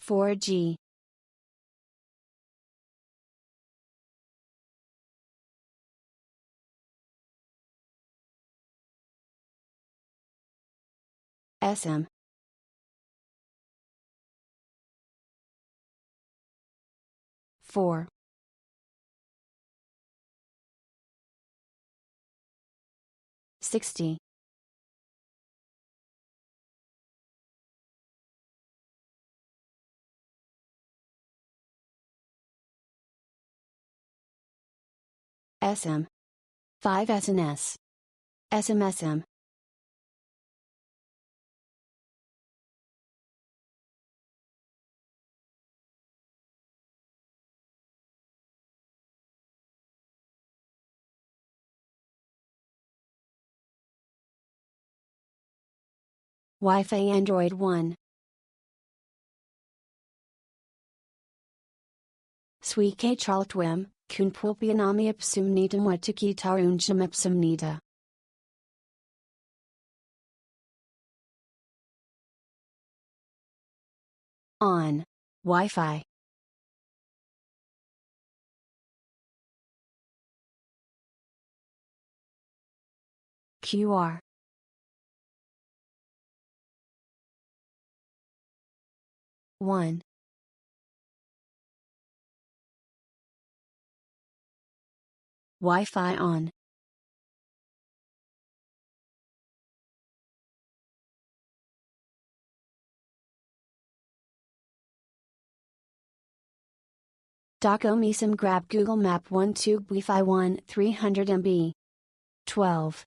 4G. eSIM. 4. 60. eSIM. 5 SNS. eSIM. Wi-Fi Android 1. Swike Charltwim, kun pulpianami ipsum nitam watuki tarunjam ipsum nita. On. Wi-Fi. QR. One. Wi-Fi on. Docom eSIM grab Google Map 1 2 Wi-Fi 1 300 MB. 12.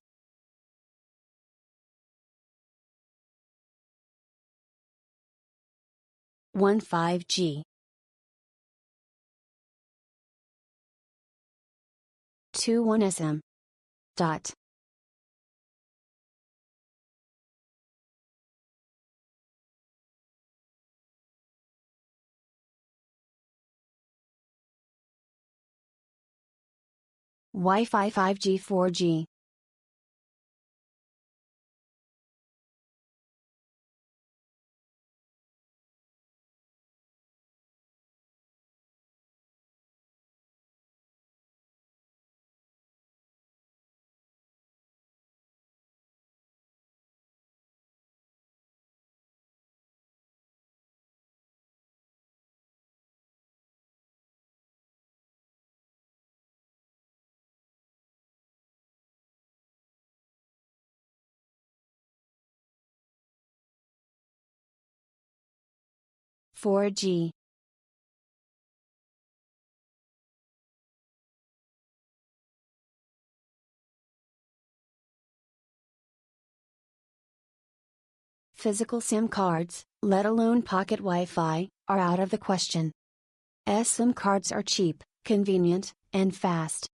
1 5G. 2 1 eSIM. Dot. Wi-Fi 5G 4G. Four G. Physical SIM cards, let alone pocket Wi-Fi, are out of the question. eSIM cards are cheap, convenient, and fast.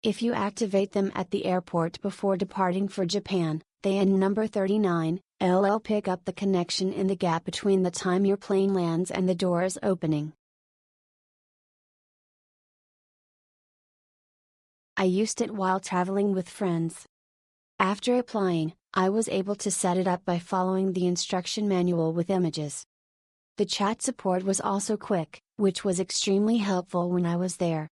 If you activate them at the airport before departing for Japan, they and number 39, LL pick up the connection in the gap between the time your plane lands and the doors opening. I used it while traveling with friends. After applying, I was able to set it up by following the instruction manual with images. The chat support was also quick, which was extremely helpful when I was there.